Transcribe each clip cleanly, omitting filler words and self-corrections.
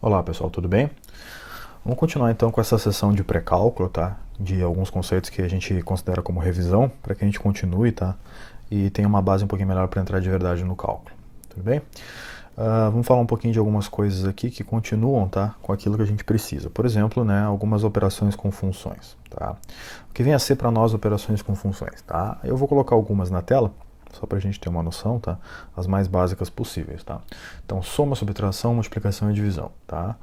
Olá pessoal, tudo bem? Vamos continuar então com essa sessão de pré-cálculo, tá? De alguns conceitos que a gente considera como revisão, para que a gente continue, tá? E tenha uma base um pouquinho melhor para entrar de verdade no cálculo, tudo bem? Vamos falar um pouquinho de algumas coisas aqui que continuam, tá? Com aquilo que a gente precisa. Por exemplo, né? Algumas operações com funções, tá? O que vem a ser para nós operações com funções, tá? Eu vou colocar algumas na tela, só para a gente ter uma noção, tá? As mais básicas possíveis, tá? Então, soma, subtração, multiplicação e divisão, tá?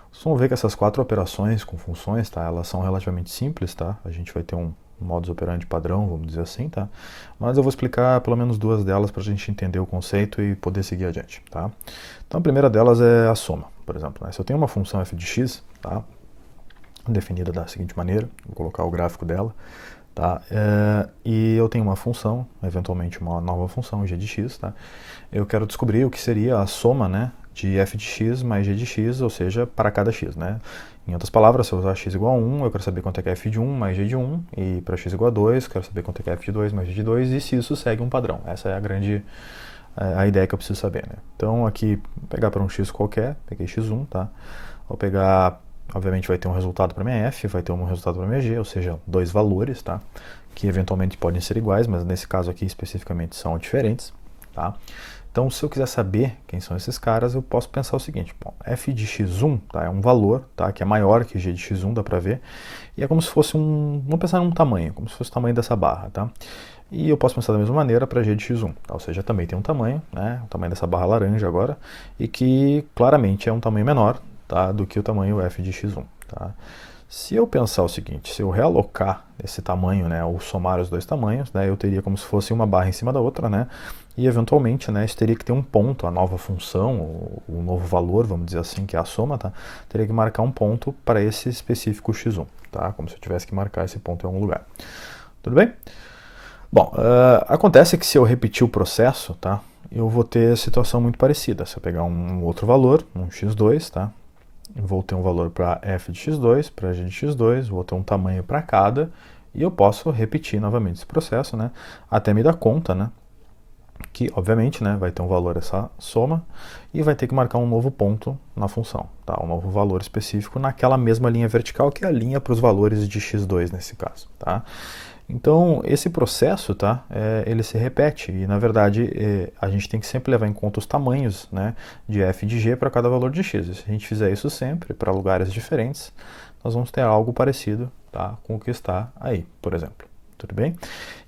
Vocês vão ver que essas quatro operações com funções, tá? Elas são relativamente simples, tá? A gente vai ter um modus operandi padrão, vamos dizer assim, tá? Mas eu vou explicar pelo menos duas delas para a gente entender o conceito e poder seguir adiante, tá? Então, a primeira delas é a soma, por exemplo, né? Se eu tenho uma função f de x, tá? Definida da seguinte maneira, vou colocar o gráfico dela, tá? E eu tenho uma função, eventualmente uma nova função, g de x, tá? Eu quero descobrir o que seria a soma, né, de f de x mais g de x, ou seja, para cada x, né? Em outras palavras, se eu usar x igual a 1, eu quero saber quanto é que é f de 1 mais g de 1, e para x igual a 2, eu quero saber quanto é que é f de 2 mais g de 2, e se isso segue um padrão. Essa é a grande a ideia que eu preciso saber, né? Então, aqui, vou pegar para um x qualquer, peguei x1, tá? Vou pegar, obviamente vai ter um resultado para minha f, vai ter um resultado para minha g, ou seja, dois valores, tá? Que eventualmente podem ser iguais, mas nesse caso aqui especificamente são diferentes, tá? Então, se eu quiser saber quem são esses caras, eu posso pensar o seguinte: bom, f de x1, tá, é um valor, tá, que é maior que g de x1, dá para ver, e é como se fosse vamos pensar num tamanho, como se fosse o tamanho dessa barra, tá? E eu posso pensar da mesma maneira para g de x1, tá? Ou seja, também tem um tamanho, né, o tamanho dessa barra laranja agora, e que claramente é um tamanho menor, tá, do que o tamanho f de x1, tá? Se eu pensar o seguinte, se eu realocar esse tamanho, né, ou somar os dois tamanhos, né, eu teria como se fosse uma barra em cima da outra, né, e eventualmente, né, isso teria que ter um ponto, a nova função, o novo valor, vamos dizer assim, que é a soma, tá, teria que marcar um ponto para esse específico x1, tá, como se eu tivesse que marcar esse ponto em algum lugar. Tudo bem? Bom, acontece que se eu repetir o processo, tá, eu vou ter situação muito parecida. Se eu pegar um outro valor, um x2, tá, vou ter um valor para f de x2, para g de x2, vou ter um tamanho para cada, e eu posso repetir novamente esse processo, né, até me dar conta, né, que obviamente, né, vai ter um valor essa soma, e vai ter que marcar um novo ponto na função, tá, um novo valor específico naquela mesma linha vertical, que é a linha para os valores de x2 nesse caso, tá. Então, esse processo, tá, ele se repete e, na verdade, a gente tem que sempre levar em conta os tamanhos, né, de f de g para cada valor de x. E se a gente fizer isso sempre, para lugares diferentes, nós vamos ter algo parecido, tá, com o que está aí, por exemplo. Tudo bem?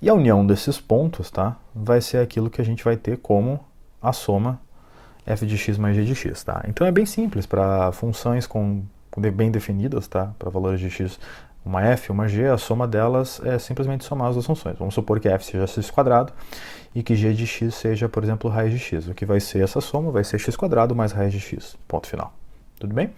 E a união desses pontos, tá, vai ser aquilo que a gente vai ter como a soma f de x mais g de x. Tá? Então, é bem simples para funções bem definidas, tá, para valores de x, uma f, uma g, a soma delas é simplesmente somar as duas funções. Vamos supor que f seja x quadrado e que g de x seja, por exemplo, raiz de x. O que vai ser essa soma vai ser x quadrado mais raiz de x. Ponto final. Tudo bem?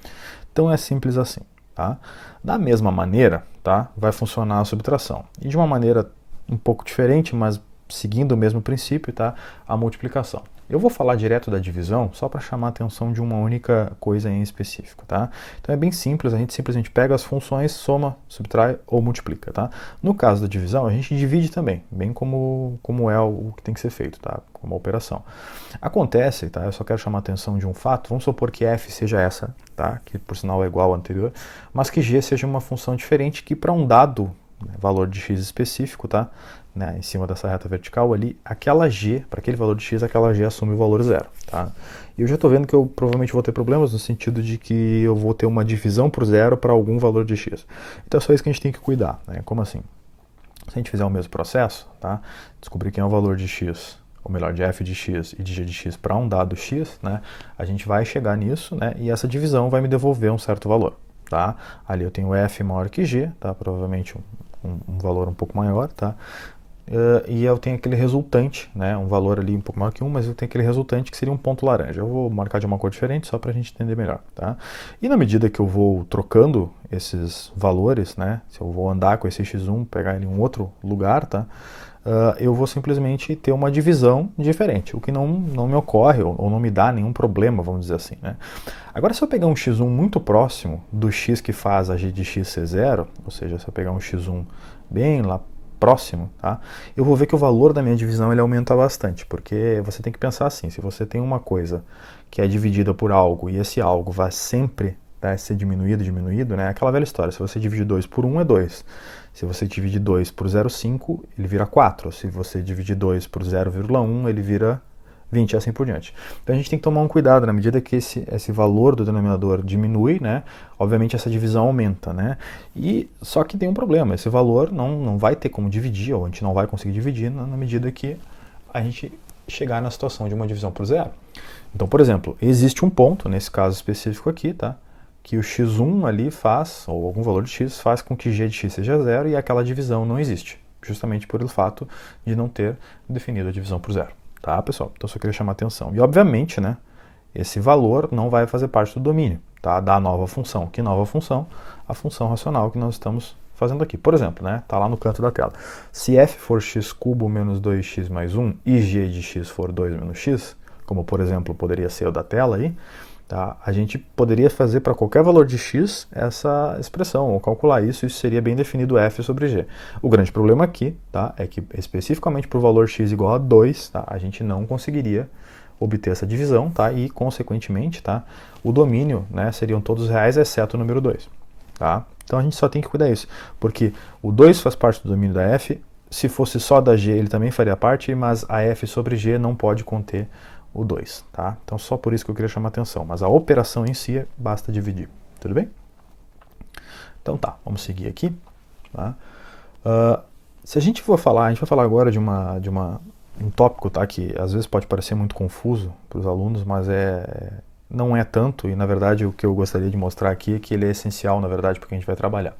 Então é simples assim. Tá? Da mesma maneira, tá, vai funcionar a subtração. E de uma maneira um pouco diferente, mas seguindo o mesmo princípio, tá, a multiplicação. Eu vou falar direto da divisão só para chamar a atenção de uma única coisa em específico, tá? Então é bem simples, a gente simplesmente pega as funções, soma, subtrai ou multiplica, tá? No caso da divisão, a gente divide também, bem como é o que tem que ser feito, tá? Como a operação. Acontece, tá? Eu só quero chamar a atenção de um fato, vamos supor que f seja essa, tá? Que por sinal é igual ao anterior, mas que g seja uma função diferente que para um dado valor de x específico, tá? Né, em cima dessa reta vertical ali, aquela g, para aquele valor de x, aquela g assume o valor zero, tá? E eu já estou vendo que eu provavelmente vou ter problemas no sentido de que eu vou ter uma divisão por zero para algum valor de x. Então é só isso que a gente tem que cuidar, né? Como assim? Se a gente fizer o mesmo processo, tá? Descobrir quem é o valor de x, ou melhor, de f de x e de g de x para um dado x, né? A gente vai chegar nisso, né? E essa divisão vai me devolver um certo valor, tá? Ali eu tenho f maior que g, tá? Provavelmente um valor um pouco maior, tá? E eu tenho aquele resultante, né, um valor ali um pouco maior que 1, mas eu tenho aquele resultante que seria um ponto laranja. Eu vou marcar de uma cor diferente só para a gente entender melhor. Tá? E na medida que eu vou trocando esses valores, né, se eu vou andar com esse x1, pegar ele em um outro lugar, tá, eu vou simplesmente ter uma divisão diferente, o que não me ocorre ou não me dá nenhum problema, vamos dizer assim. Né? Agora, se eu pegar um x1 muito próximo do x que faz a g de x ser zero, ou seja, se eu pegar um x1 bem lá próximo, tá? Eu vou ver que o valor da minha divisão ele aumenta bastante, porque você tem que pensar assim, se você tem uma coisa que é dividida por algo e esse algo vai sempre, né, ser diminuído, né? Aquela velha história, se você divide 2 por 1 é 2. Se você divide 2 por 0,5, ele vira 4. Se você divide 2 por 0,1, ele vira 20 e assim por diante. Então a gente tem que tomar um cuidado, na medida que esse valor do denominador diminui, né? Obviamente essa divisão aumenta, né? E só que tem um problema, esse valor não vai ter como dividir, ou a gente não vai conseguir dividir na medida que a gente chegar na situação de uma divisão por zero. Então, por exemplo, existe um ponto, nesse caso específico aqui, tá? Que o x1 ali faz, ou algum valor de x, faz com que g de x seja zero e aquela divisão não existe, justamente por o fato de não ter definido a divisão por zero. Tá, pessoal? Então, só queria chamar a atenção. E, obviamente, né, esse valor não vai fazer parte do domínio, tá, da nova função. Que nova função? A função racional que nós estamos fazendo aqui. Por exemplo, né, tá lá no canto da tela. Se f for x cubo menos 2x mais 1 e g de x for 2 menos x, como, por exemplo, poderia ser o da tela aí, tá, a gente poderia fazer para qualquer valor de x essa expressão, ou calcular isso seria bem definido f sobre g. O grande problema aqui, tá, é que especificamente para o valor x igual a 2, tá, a gente não conseguiria obter essa divisão, tá, e consequentemente, tá, o domínio, né, seriam todos reais exceto o número 2. Tá? Então a gente só tem que cuidar disso, porque o 2 faz parte do domínio da f, se fosse só da g ele também faria parte, mas a f sobre g não pode conter o 2, tá? Então só por isso que eu queria chamar a atenção, mas a operação em si basta dividir, tudo bem? Então tá, vamos seguir aqui, tá? Se a gente for falar, a gente vai falar agora de um tópico, tá, que às vezes pode parecer muito confuso para os alunos, mas não é tanto, e na verdade o que eu gostaria de mostrar aqui é que ele é essencial, na verdade, porque a gente vai trabalhar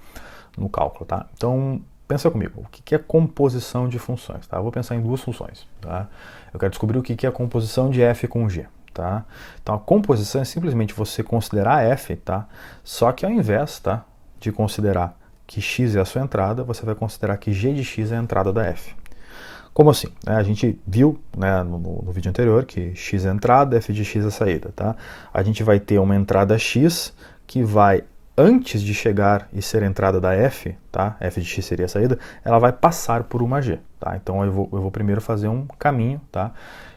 no cálculo, tá? Então, pensa comigo, o que é composição de funções, tá? Eu vou pensar em duas funções, tá? Eu quero descobrir o que é a composição de f com g, tá? Então, a composição é simplesmente você considerar f, tá? Só que ao invés, tá, de considerar que x é a sua entrada, você vai considerar que g de x é a entrada da f. Como assim? A gente viu, né, no vídeo anterior que x é a entrada, f de x é a saída, tá? A gente vai ter uma entrada x que vai, antes de chegar e ser a entrada da f, tá? F de x seria a saída, ela vai passar por uma g, tá? Então eu vou primeiro fazer um caminho, tá?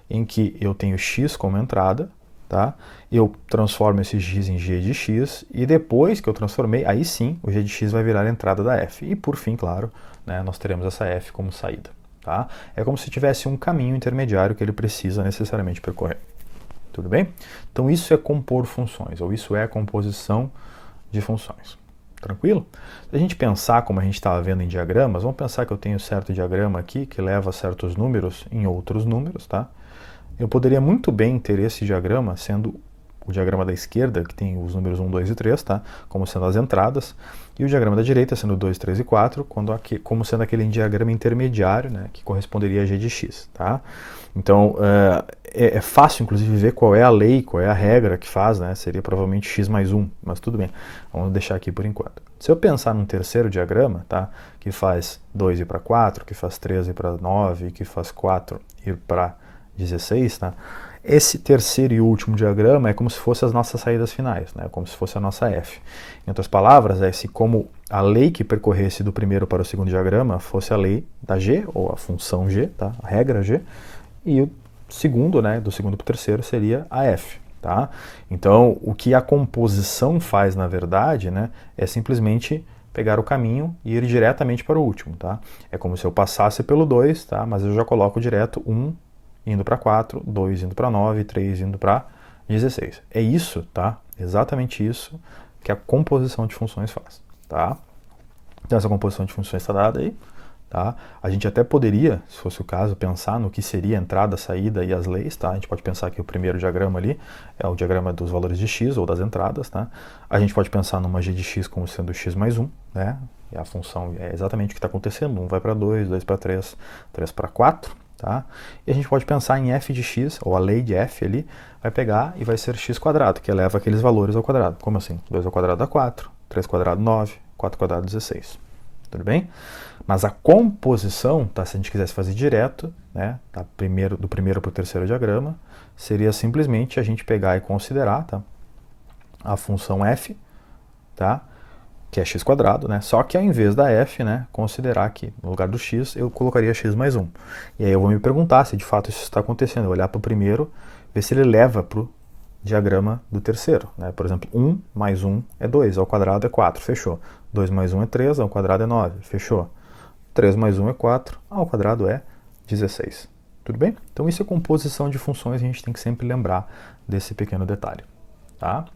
Em que eu tenho x como entrada, tá? Eu transformo esse x em g de x e depois que eu transformei, aí sim o g de x vai virar a entrada da f. E por fim, claro, né, nós teremos essa f como saída, tá? É como se tivesse um caminho intermediário que ele precisa necessariamente percorrer. Tudo bem? Então isso é compor funções, ou isso é composição de funções. Tranquilo? Se a gente pensar como a gente estava vendo em diagramas, vamos pensar que eu tenho certo diagrama aqui que leva certos números em outros números, tá? Eu poderia muito bem ter esse diagrama sendo o diagrama da esquerda, que tem os números 1, 2 e 3, tá? Como sendo as entradas, e o diagrama da direita sendo 2, 3 e 4, como sendo aquele diagrama intermediário, né, que corresponderia a g de x, tá? Então, é fácil, inclusive, ver qual é a lei, qual é a regra que faz, né? Seria provavelmente x mais 1, mas tudo bem, vamos deixar aqui por enquanto. Se eu pensar num terceiro diagrama, tá? Que faz 2 ir para 4, que faz 3 ir para 9, que faz 4 ir para 16, tá? Esse terceiro e último diagrama é como se fossem as nossas saídas finais, né? Como se fosse a nossa f. Em outras palavras, é se como a lei que percorresse do primeiro para o segundo diagrama fosse a lei da g, ou a função g, tá? A regra g, e o segundo, né, do segundo para o terceiro seria a f, tá? Então, o que a composição faz, na verdade, né, é simplesmente pegar o caminho e ir diretamente para o último, tá? É como se eu passasse pelo 2, tá? Mas eu já coloco direto 1 indo para 4, 2 indo para 9, 3 indo para 16. É isso, tá? Exatamente isso que a composição de funções faz, tá? Então essa composição de funções está dada aí, tá? A gente até poderia, se fosse o caso, pensar no que seria a entrada, a saída e as leis, tá? A gente pode pensar que o primeiro diagrama ali é o diagrama dos valores de x ou das entradas, tá? A gente pode pensar numa g de x como sendo x mais 1, né? E a função é exatamente o que está acontecendo, 1 vai para 2, 2 para 3, 3 para 4, tá? E a gente pode pensar em f de x, ou a lei de f ali, vai pegar e vai ser x quadrado, que eleva aqueles valores ao quadrado. Como assim? 2 ao quadrado dá 4, 3 ao quadrado 9, 4 ao quadrado 16. Tudo bem? Mas a composição, tá, se a gente quisesse fazer direto, né, do primeiro para o terceiro diagrama, seria simplesmente a gente pegar e considerar, tá, a função f, tá, que é x quadrado, né? Só que ao invés da f, né, considerar que no lugar do x eu colocaria x mais 1. E aí eu vou me perguntar se de fato isso está acontecendo. Eu olhar para o primeiro, ver se ele leva para o diagrama do terceiro, né? Por exemplo, 1 mais 1 é 2, ao quadrado é 4, fechou. 2 mais 1 é 3, ao quadrado é 9, fechou. 3 mais 1 é 4, ao quadrado é 16. Tudo bem? Então isso é composição de funções, a gente tem que sempre lembrar desse pequeno detalhe, tá?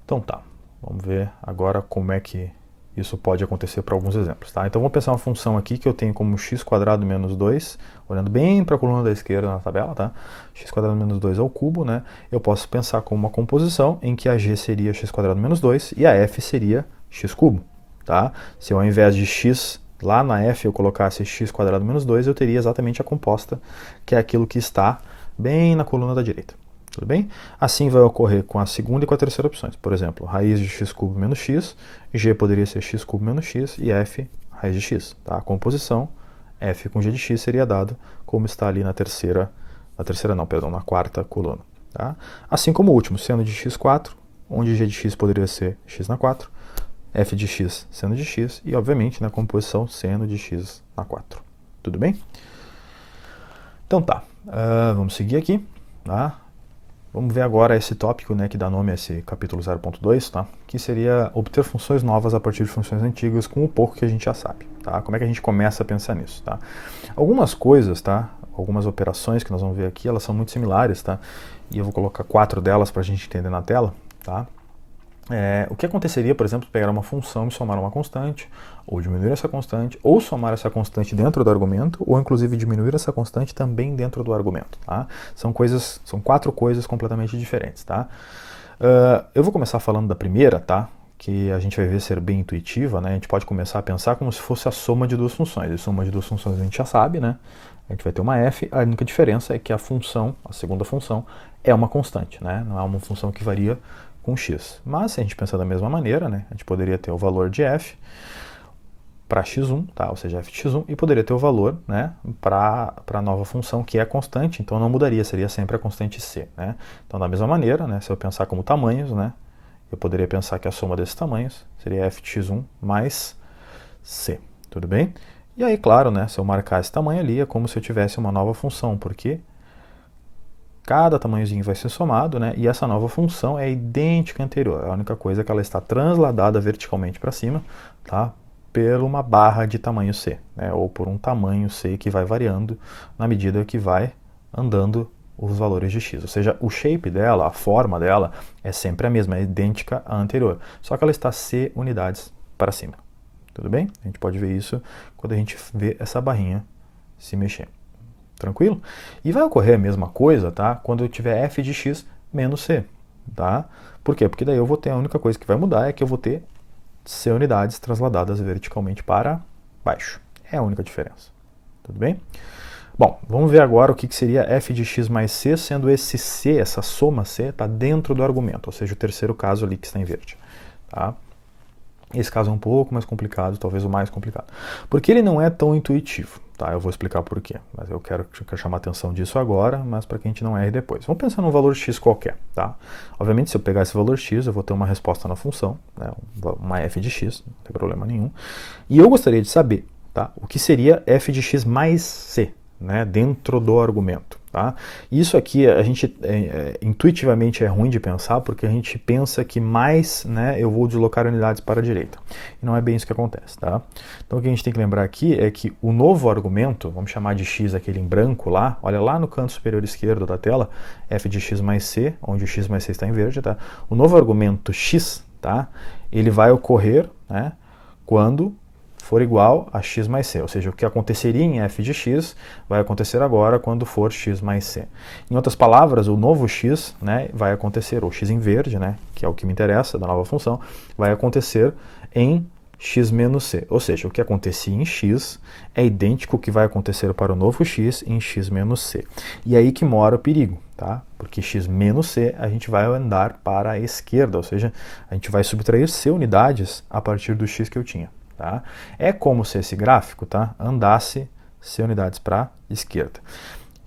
Então tá, vamos ver agora como é que isso pode acontecer para alguns exemplos, tá? Então vamos pensar uma função aqui que eu tenho como x² menos 2, olhando bem para a coluna da esquerda na tabela, tá? x² menos 2 ao cubo, né? Eu posso pensar como uma composição em que a g seria x² menos 2 e a f seria x cubo, tá? Se eu, ao invés de x lá na f eu colocasse x² menos 2, eu teria exatamente a composta, que é aquilo que está bem na coluna da direita. Tudo bem? Assim vai ocorrer com a segunda e com a terceira opções. Por exemplo, raiz de x cubo menos x, g poderia ser x cubo menos x e f raiz de x. Tá? A composição f com g de x seria dada como está ali na na quarta coluna. Tá? Assim como o último, seno de x4, onde g de x poderia ser x na 4, f de x seno de x e, obviamente, na composição seno de x na 4. Tudo bem? Então tá, vamos seguir aqui, tá? Vamos ver agora esse tópico, né, que dá nome a esse capítulo 0.2, tá? Que seria obter funções novas a partir de funções antigas com o pouco que a gente já sabe, tá? Como é que a gente começa a pensar nisso, tá? Algumas coisas, tá? Algumas operações que nós vamos ver aqui, elas são muito similares, tá? E eu vou colocar 4 delas para a gente entender na tela, tá? O que aconteceria, por exemplo, pegar uma função e somar uma constante, ou diminuir essa constante, ou somar essa constante dentro do argumento, ou inclusive diminuir essa constante também dentro do argumento, tá? São 4 coisas completamente diferentes, tá? Eu vou começar falando da primeira, tá? Que a gente vai ver ser bem intuitiva, né? A gente pode começar a pensar como se fosse a soma de duas funções. E soma de duas funções a gente já sabe, né? A gente vai ter uma f, a única diferença é que a função, a segunda função, é uma constante, né? Não é uma função que varia com x. Mas se a gente pensar da mesma maneira, né, a gente poderia ter o valor de f para x1, tá? Ou seja, f de x1, e poderia ter o valor, né, para a nova função que é constante, então não mudaria, seria sempre a constante c, né? Então da mesma maneira, né, se eu pensar como tamanhos, né, eu poderia pensar que a soma desses tamanhos seria f de x1 mais c, tudo bem? E aí, claro, né, se eu marcar esse tamanho ali, é como se eu tivesse uma nova função, porque cada tamanhozinho vai ser somado, né? E essa nova função é idêntica à anterior. A única coisa é que ela está transladada verticalmente para cima, tá? Por uma barra de tamanho c, né? Ou por um tamanho c que vai variando na medida que vai andando os valores de x. Ou seja, o shape dela, a forma dela, é sempre a mesma, é idêntica à anterior. Só que ela está c unidades para cima. Tudo bem? A gente pode ver isso quando a gente vê essa barrinha se mexer. Tranquilo? E vai ocorrer a mesma coisa, tá? Quando eu tiver f de x menos c, tá? Por quê? Porque daí eu vou ter, a única coisa que vai mudar é que eu vou ter c unidades transladadas verticalmente para baixo. É a única diferença. Tudo bem? Bom, vamos ver agora o que seria f de x mais c, sendo esse c, essa soma c, está dentro do argumento, ou seja, o terceiro caso ali que está em verde, tá? Esse caso é um pouco mais complicado, talvez o mais complicado, porque ele não é tão intuitivo, tá? Eu vou explicar por quê, mas eu quero chamar a atenção disso agora, mas para que a gente não erre depois. Vamos pensar num valor x qualquer, tá? Obviamente, se eu pegar esse valor x, eu vou ter uma resposta na função, né? Uma f de x, não tem problema nenhum, e eu gostaria de saber, tá? O que seria f de x mais c, né? Dentro do argumento. Tá? Isso aqui a gente intuitivamente é ruim de pensar porque a gente pensa que mais, né, eu vou deslocar unidades para a direita. E não é bem isso que acontece. Tá? Então o que a gente tem que lembrar aqui é que o novo argumento, vamos chamar de x aquele em branco lá, olha lá no canto superior esquerdo da tela, f de x mais c, onde o x mais c está em verde, tá? O novo argumento x, tá? Ele vai ocorrer, né, quando for igual a x mais c, ou seja, o que aconteceria em f de x vai acontecer agora quando for x mais c. Em outras palavras, o novo x, né, vai acontecer, ou x em verde, né, que é o que me interessa da nova função, vai acontecer em x menos c, ou seja, o que acontecia em x é idêntico ao que vai acontecer para o novo x em x menos c. E aí que mora o perigo, tá? Porque x menos c a gente vai andar para a esquerda, ou seja, a gente vai subtrair c unidades a partir do x que eu tinha. Tá? É como se esse gráfico, tá, andasse c unidades para a esquerda.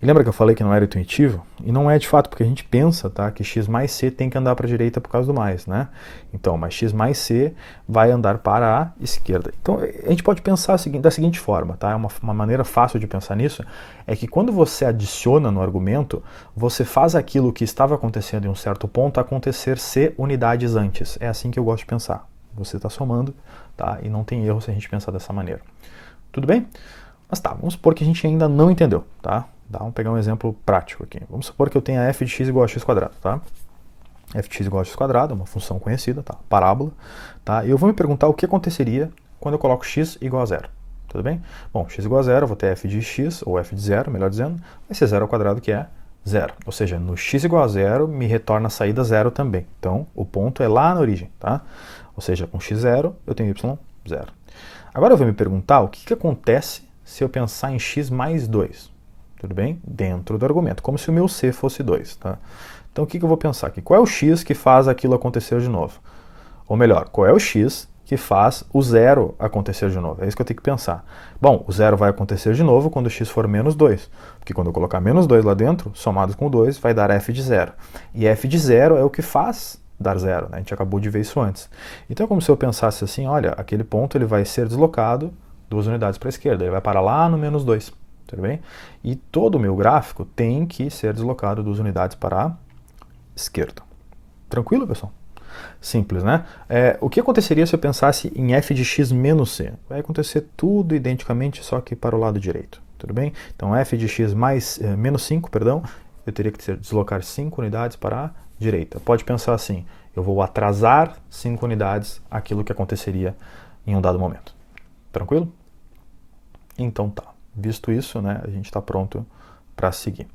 lembra que eu falei que não era intuitivo? E não é de fato, porque a gente pensa, tá, que x mais c tem que andar para a direita por causa do mais, né? Então, mas x mais c vai andar para a esquerda. Então, a gente pode pensar da seguinte forma, tá? Uma maneira fácil de pensar nisso é que quando você adiciona no argumento, você faz aquilo que estava acontecendo em um certo ponto acontecer c unidades antes. É assim que eu gosto de pensar. Você está somando, tá? E não tem erro se a gente pensar dessa maneira. Tudo bem? Mas tá, vamos supor que a gente ainda não entendeu, tá? Vamos pegar um exemplo prático aqui. Vamos supor que eu tenha f de x igual a x quadrado, tá? F de x igual a x quadrado, uma função conhecida, tá? Parábola, tá? E eu vou me perguntar o que aconteceria quando eu coloco x igual a zero, tudo bem? Bom, x igual a zero, eu vou ter f de x, ou f de zero, melhor dizendo, vai ser zero ao quadrado, que é zero. Ou seja, no x igual a zero, me retorna a saída zero também. Então, o ponto é lá na origem, tá? Ou seja, com x zero, eu tenho y zero. Agora eu vou me perguntar o que acontece se eu pensar em x mais 2, tudo bem? Dentro do argumento, como se o meu c fosse 2, tá? Então o que eu vou pensar aqui? Qual é o x que faz aquilo acontecer de novo? Ou melhor, qual é o x que faz o zero acontecer de novo? É isso que eu tenho que pensar. Bom, o zero vai acontecer de novo quando x for menos 2, porque quando eu colocar menos 2 lá dentro, somados com 2, vai dar f de zero. E f de zero é o que faz dar zero, né? A gente acabou de ver isso antes. Então é como se eu pensasse assim, olha, aquele ponto ele vai ser deslocado 2 unidades para a esquerda, ele vai parar lá no menos 2, tudo bem? E todo o meu gráfico tem que ser deslocado 2 unidades para a esquerda. Tranquilo, pessoal? Simples, né? O que aconteceria se eu pensasse em f de x menos c? Vai acontecer tudo identicamente, só que para o lado direito, tudo bem? Então f de x menos 5, perdão, eu teria que deslocar 5 unidades para a direita. Pode pensar assim, eu vou atrasar 5 unidades aquilo que aconteceria em um dado momento. Tranquilo? Então tá. Visto isso, né, a gente está pronto para seguir.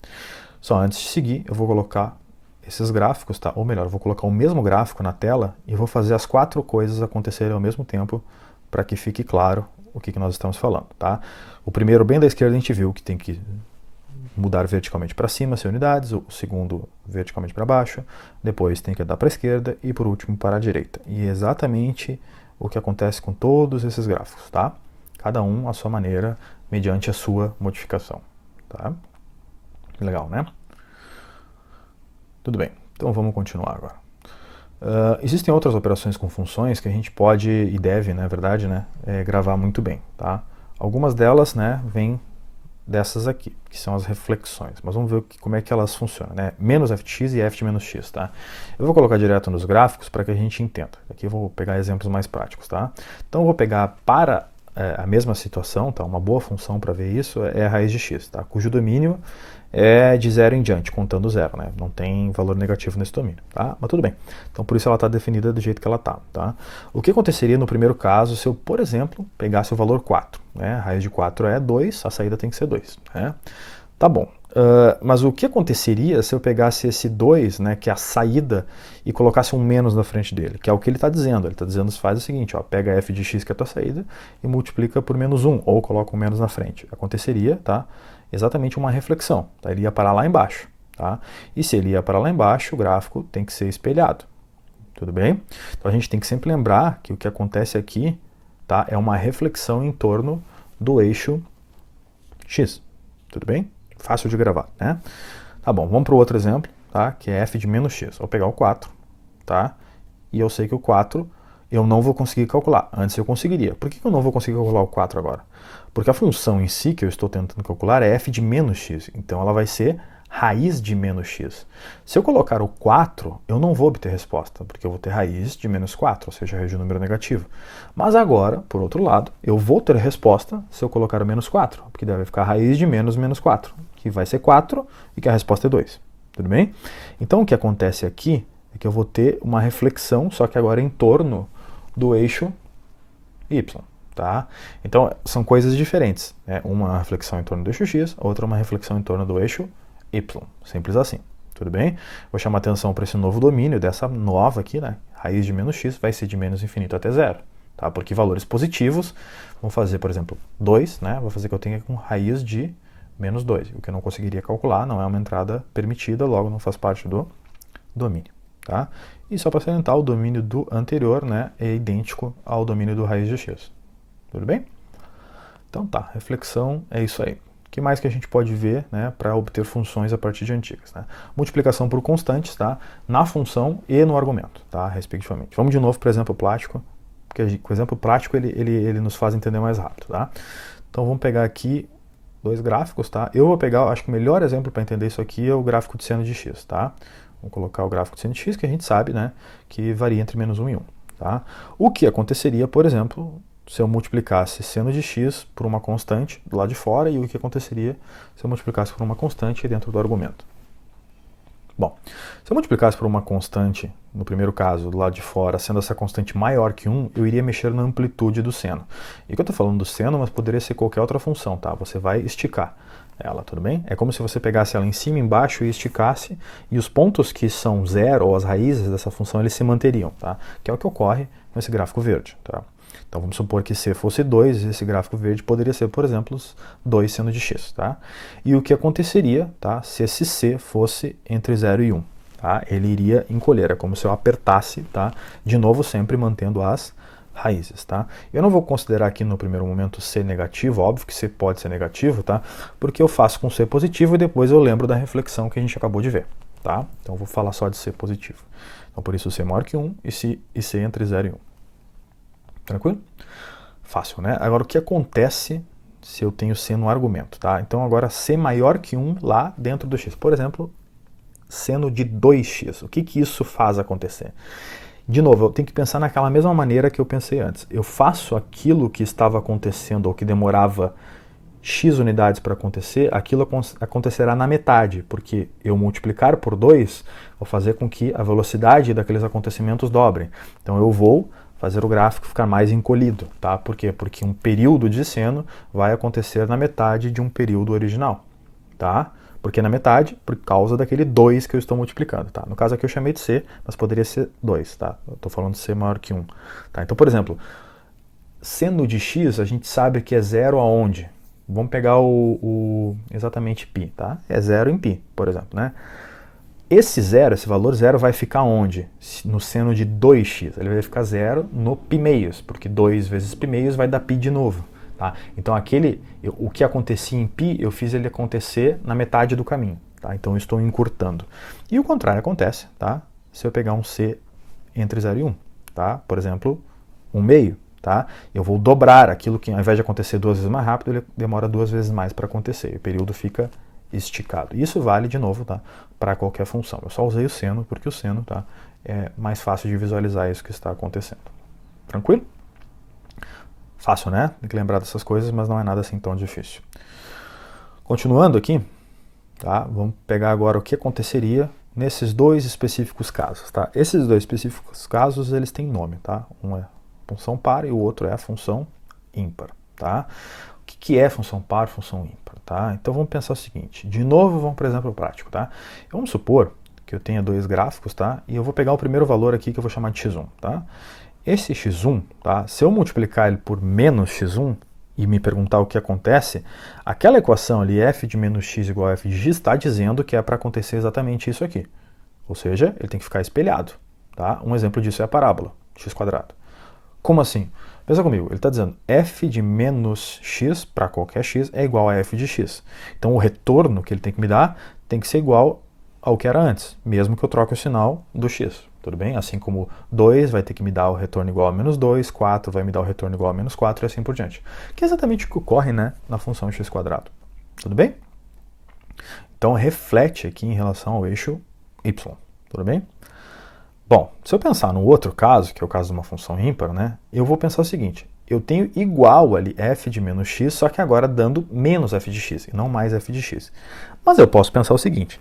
Só antes de seguir, eu vou colocar esses gráficos, tá? Ou melhor, eu vou colocar o mesmo gráfico na tela e vou fazer as 4 coisas acontecerem ao mesmo tempo para que fique claro o que nós estamos falando, tá? O primeiro, bem da esquerda, a gente viu que tem que mudar verticalmente para cima, 100 unidades, o segundo verticalmente para baixo, depois tem que andar para a esquerda e por último para a direita. E é exatamente o que acontece com todos esses gráficos, tá? Cada um à sua maneira, mediante a sua modificação, tá? Legal, né? Tudo bem, então vamos continuar agora. Existem outras operações com funções que a gente pode e deve, na verdade, né, gravar muito bem, tá? Algumas delas, né, vêm dessas aqui, que são as reflexões. Mas vamos ver como é que elas funcionam, né? Menos f de x e f de menos x, tá? Eu vou colocar direto nos gráficos para que a gente entenda. Aqui eu vou pegar exemplos mais práticos, tá? Então eu vou pegar para a mesma situação, tá? Uma boa função para ver isso é a raiz de x, tá? Cujo domínio é de 0 em diante, contando 0, né? Não tem valor negativo nesse domínio, tá? Mas tudo bem. Então, por isso ela está definida do jeito que ela está, tá? O que aconteceria no primeiro caso se eu, por exemplo, pegasse o valor 4, né? A raiz de 4 é 2, a saída tem que ser 2, né? Tá bom. Mas o que aconteceria se eu pegasse esse 2, né, que é a saída, e colocasse um menos na frente dele? Que é o que ele está dizendo. Ele está dizendo, faz o seguinte, ó, pega f de x, que é a tua saída, e multiplica por menos 1, ou coloca um menos na frente. Aconteceria, tá? Exatamente uma reflexão, tá? Ele ia parar lá embaixo, tá? E se ele ia parar lá embaixo, o gráfico tem que ser espelhado, tudo bem? Então a gente tem que sempre lembrar que o que acontece aqui, tá, é uma reflexão em torno do eixo x, tudo bem? Fácil de gravar, né? Tá bom, vamos para o outro exemplo, tá? Que é f de menos x. Vou pegar o 4, tá? E eu sei que o 4 eu não vou conseguir calcular. Antes eu conseguiria. Por que eu não vou conseguir calcular o 4 agora? Porque a função em si que eu estou tentando calcular é f de menos x. Então ela vai ser raiz de menos x. Se eu colocar o 4, eu não vou obter resposta, porque eu vou ter raiz de menos 4, ou seja, raiz de um número negativo. Mas agora, por outro lado, eu vou ter resposta se eu colocar o menos 4, porque deve ficar raiz de menos 4, que vai ser 4 e que a resposta é 2. Tudo bem? Então o que acontece aqui é que eu vou ter uma reflexão, só que agora em torno do eixo y, tá? Então são coisas diferentes, né? Uma reflexão em torno do eixo x, outra uma reflexão em torno do eixo y, simples assim, tudo bem? Vou chamar atenção para esse novo domínio dessa nova aqui, né? Raiz de menos x vai ser de menos infinito até zero, tá? Porque valores positivos vão fazer, por exemplo, 2, né? Vai fazer que eu tenha com raiz de menos 2, o que eu não conseguiria calcular, não é uma entrada permitida, logo não faz parte do domínio, tá? E só para salientar, o domínio do anterior, né, é idêntico ao domínio do raiz de x. Tudo bem? Então tá, reflexão é isso aí. que mais que a gente pode ver, né, para obter funções a partir de antigas, né? Multiplicação por constantes, tá? Na função e no argumento, tá? Respectivamente. Vamos de novo para o exemplo prático, porque o exemplo prático ele nos faz entender mais rápido, tá? Então vamos pegar aqui dois gráficos, tá? Eu vou pegar, acho que o melhor exemplo para entender isso aqui é o gráfico de seno de x, tá? Vamos colocar o gráfico de seno de x, que a gente sabe, né, que varia entre -1 e 1, tá? O que aconteceria, por exemplo, se eu multiplicasse seno de x por uma constante do lado de fora, e o que aconteceria se eu multiplicasse por uma constante dentro do argumento? Bom, se eu multiplicasse por uma constante, no primeiro caso, do lado de fora, sendo essa constante maior que 1, eu iria mexer na amplitude do seno. E que eu estou falando do seno, mas poderia ser qualquer outra função, tá? Você vai esticar ela, tudo bem? É como se você pegasse ela em cima e embaixo e esticasse, e os pontos que são zero, ou as raízes dessa função, eles se manteriam, tá? Que é o que ocorre nesse gráfico verde, tá? Então vamos supor que C fosse 2, esse gráfico verde poderia ser, por exemplo, 2 seno de x, tá? E o que aconteceria, tá, se esse C fosse entre 0 e 1, tá? Ele iria encolher, é como se eu apertasse, tá? De novo, sempre mantendo as raízes, tá? Eu não vou considerar aqui no primeiro momento C negativo, óbvio que C pode ser negativo, tá? Porque eu faço com C positivo e depois eu lembro da reflexão que a gente acabou de ver, tá? Então eu vou falar só de C positivo. Então por isso C maior que 1 e C entre 0 e 1. Tranquilo? Fácil, né? Agora, o que acontece se eu tenho C no argumento, tá? Então, agora, C maior que 1 lá dentro do x. Por exemplo, seno de 2x. O que que isso faz acontecer? De novo, eu tenho que pensar naquela mesma maneira que eu pensei antes. Eu faço aquilo que estava acontecendo ou que demorava x unidades para acontecer, aquilo acontecerá na metade, porque eu multiplicar por 2 vou fazer com que a velocidade daqueles acontecimentos dobre. Então, eu vou fazer o gráfico ficar mais encolhido, tá? Por quê? Porque um período de seno vai acontecer na metade de um período original, tá? Porque na metade, por causa daquele 2 que eu estou multiplicando, tá? No caso aqui eu chamei de C, mas poderia ser 2, tá? Eu estou falando de C maior que 1, tá? Então, por exemplo, seno de x, a gente sabe que é zero aonde? Vamos pegar exatamente π, tá? É zero em π, por exemplo, né? Esse zero, esse valor zero vai ficar onde? No seno de 2x. Ele vai ficar zero no π meios, porque 2 vezes π meios vai dar π de novo. Tá? Então o que acontecia em π, eu fiz ele acontecer na metade do caminho. Tá? Então eu estou encurtando. E o contrário acontece, tá? Se eu pegar um C entre 0 e 1. Tá? Por exemplo, 1 meio. Tá? Eu vou dobrar aquilo que, ao invés de acontecer 2 vezes mais rápido, ele demora 2 vezes mais para acontecer. O período fica esticado. Isso vale, de novo, tá, para qualquer função. Eu só usei o seno porque o seno, tá, é mais fácil de visualizar isso que está acontecendo. Tranquilo? Fácil, né? Tem que lembrar dessas coisas, mas não é nada assim tão difícil. Continuando aqui, tá, vamos pegar agora o que aconteceria nesses dois específicos casos. Tá? Esses dois específicos casos, eles têm nome. Tá? Um é função par e o outro é a função ímpar. Tá? O que é função par, função ímpar? Tá? Então vamos pensar o seguinte, de novo vamos para o exemplo prático, tá? Vamos supor que eu tenha dois gráficos, tá? E eu vou pegar o primeiro valor aqui que eu vou chamar de x1, tá? Esse x1, tá? Se eu multiplicar ele por menos x1 e me perguntar o que acontece, aquela equação ali, f de menos x igual a f de x, está dizendo que é para acontecer exatamente isso aqui. Ou seja, ele tem que ficar espelhado, tá? Um exemplo disso é a parábola, x². Como assim? Pensa comigo, ele está dizendo f de menos x para qualquer x é igual a f de x. Então o retorno que ele tem que me dar tem que ser igual ao que era antes, mesmo que eu troque o sinal do x. Tudo bem? Assim como 2 vai ter que me dar o retorno igual a menos 2, 4 vai me dar o retorno igual a menos 4 e assim por diante. Que é exatamente o que ocorre, né, na função x². Tudo bem? Então reflete aqui em relação ao eixo y. Tudo bem? Bom, se eu pensar no outro caso, que é o caso de uma função ímpar, né, eu vou pensar o seguinte, eu tenho igual ali f de menos x, só que agora dando menos f de x, e não mais f de x. Mas eu posso pensar o seguinte,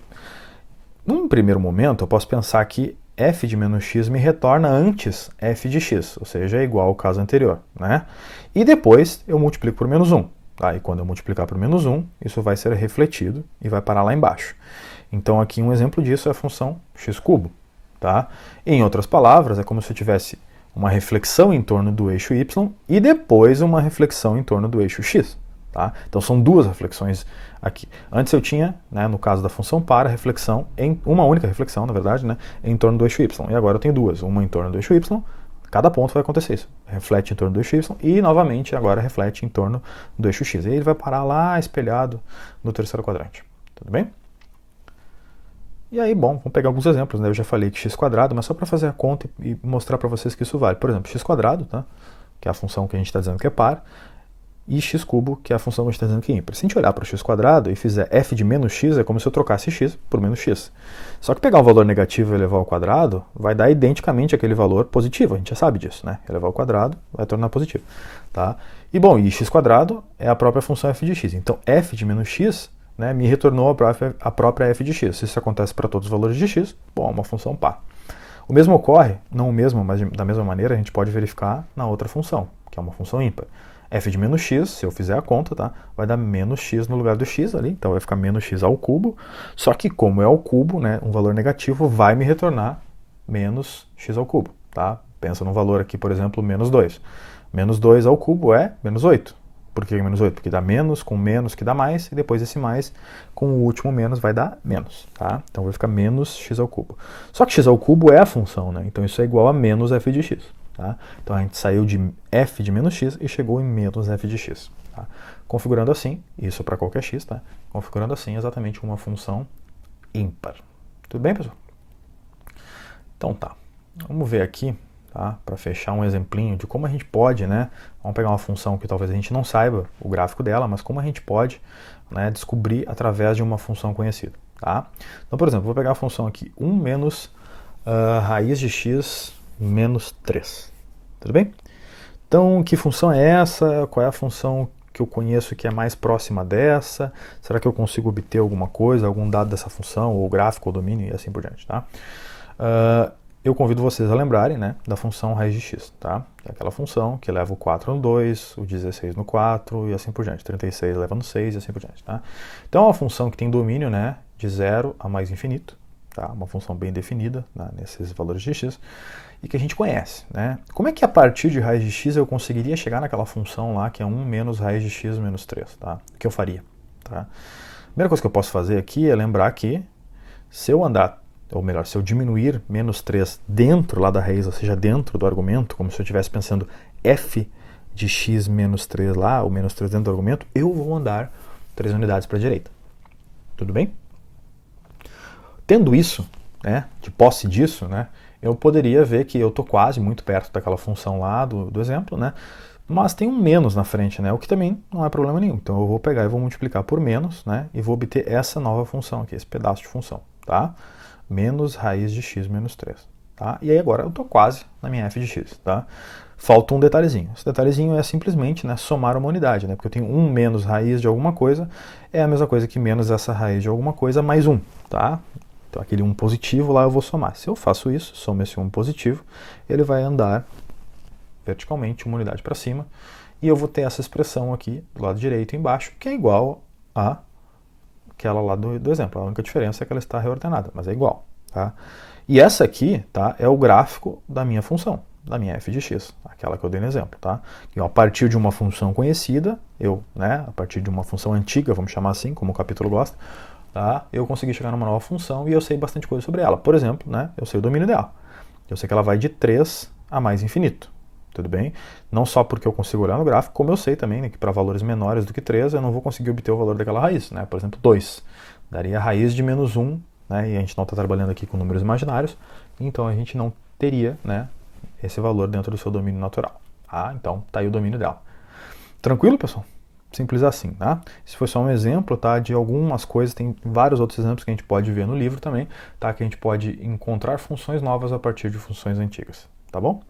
num primeiro momento eu posso pensar que f de menos x me retorna antes f de x, ou seja, é igual ao caso anterior, né? E depois eu multiplico por menos 1, tá? E quando eu multiplicar por menos 1, isso vai ser refletido e vai parar lá embaixo. Então aqui um exemplo disso é a função x³. Tá? Em outras palavras, é como se eu tivesse uma reflexão em torno do eixo y e depois uma reflexão em torno do eixo x. Tá? Então são duas reflexões aqui. Antes eu tinha, né, no caso da função par, a reflexão, uma única reflexão, na verdade, né, em torno do eixo y. E agora eu tenho duas, uma em torno do eixo y, Cada ponto vai acontecer isso. Reflete em torno do eixo y e, novamente, agora reflete em torno do eixo x. E aí ele vai parar lá espelhado no terceiro quadrante. Tudo bem? E aí, bom, vamos pegar alguns exemplos, né? Eu já falei que x², mas só para fazer a conta e mostrar para vocês que isso vale. Por exemplo, x², tá? Que é a função que a gente está dizendo que é par, e x³, que é a função que a gente está dizendo que é ímpar. Se a gente olhar para o x² e fizer f de menos x, é como se eu trocasse x por menos x. Só que pegar um valor negativo e elevar ao quadrado vai dar identicamente aquele valor positivo, a gente já sabe disso, né? Elevar ao quadrado vai tornar positivo, tá? E bom, e x² é a própria função f de x. Então, f de menos x, né, me retornou a própria f de x. Se isso acontece para todos os valores de x, bom, é uma função par. O mesmo ocorre, não o mesmo, mas da mesma maneira a gente pode verificar na outra função, que é uma função ímpar. F de menos x, se eu fizer a conta, tá, vai dar menos x no lugar do x ali, então vai ficar menos x ao cubo, só que como é ao cubo, né, um valor negativo vai me retornar menos x ao cubo, tá? Pensa num valor aqui, por exemplo, menos 2. Menos 2 ao cubo é menos 8. Por que menos 8? Porque dá menos com menos que dá mais, e depois esse mais com o último menos vai dar menos, tá? Então vai ficar menos x ao cubo. Só que x ao cubo é a função, né? Então isso é igual a menos f de x. Tá? Então a gente saiu de f de menos x e chegou em menos f de x. Tá? Configurando assim, isso para qualquer x, tá? Configurando assim exatamente uma função ímpar. Tudo bem, pessoal? Então tá, vamos ver aqui, tá? Para fechar um exemplinho de como a gente pode, né? Vamos pegar uma função que talvez a gente não saiba o gráfico dela, mas como a gente pode, né, descobrir através de uma função conhecida. Tá? Então, por exemplo, vou pegar a função aqui, 1 menos raiz de x menos 3. Tudo bem? Então, que função é essa? Qual é a função que eu conheço que é mais próxima dessa? Será que eu consigo obter alguma coisa, algum dado dessa função, ou gráfico, ou domínio, e assim por diante, tá? Eu convido vocês a lembrarem, né, da função raiz de x, tá? É aquela função que leva o 4 no 2, o 16 no 4 e assim por diante. 36 leva no 6 e assim por diante, tá? Então, é uma função que tem domínio, né, de 0 a mais infinito, tá? Uma função bem definida, né, nesses valores de x, e que a gente conhece, né? Como é que a partir de raiz de x eu conseguiria chegar naquela função lá que é 1 menos raiz de x menos 3, tá? O que eu faria, tá? A primeira coisa que eu posso fazer aqui é lembrar que se eu andar, ou melhor, se eu diminuir menos 3 dentro lá da raiz, ou seja, dentro do argumento, como se eu estivesse pensando f de x menos 3 lá, ou menos 3 dentro do argumento, eu vou andar 3 unidades para a direita. Tudo bem? Tendo isso, né, de posse disso, né, eu poderia ver que eu estou quase muito perto daquela função lá do exemplo, né, mas tem um menos na frente, né, o que também não é problema nenhum. Então eu vou pegar e vou multiplicar por menos, né, e vou obter essa nova função aqui, esse pedaço de função, tá? Menos raiz de x menos 3, tá? E aí agora eu estou quase na minha f de x, tá? Falta um detalhezinho. Esse detalhezinho é simplesmente, né, somar uma unidade, né, porque eu tenho 1 menos raiz de alguma coisa, é a mesma coisa que menos essa raiz de alguma coisa mais 1, tá? Então, aquele 1 positivo lá eu vou somar. Se eu faço isso, somo esse 1 positivo, ele vai andar verticalmente uma unidade para cima, e eu vou ter essa expressão aqui do lado direito embaixo, que é igual a aquela lá do exemplo. A única diferença é que ela está reordenada, mas é igual. Tá? E essa aqui, tá, é o gráfico da minha função, da minha f de x, aquela que eu dei no exemplo. Tá? E, a partir de uma função conhecida, a partir de uma função antiga, vamos chamar assim, como o capítulo gosta, tá? Eu consegui chegar numa nova função e eu sei bastante coisa sobre ela. Por exemplo, né, eu sei o domínio dela. Eu sei que ela vai de 3 a mais infinito. Tudo bem? Não só porque eu consigo olhar no gráfico, como eu sei também, né, que para valores menores do que 3 eu não vou conseguir obter o valor daquela raiz. Né? Por exemplo, 2. Daria a raiz de menos 1, né, e a gente não está trabalhando aqui com números imaginários, então a gente não teria, né, esse valor dentro do seu domínio natural. Ah, então está aí o domínio dela. Tranquilo, pessoal? Simples assim, tá? Esse foi só um exemplo, tá, de algumas coisas, tem vários outros exemplos que a gente pode ver no livro também, tá, que a gente pode encontrar funções novas a partir de funções antigas, tá bom?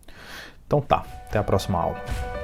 Então tá, até a próxima aula.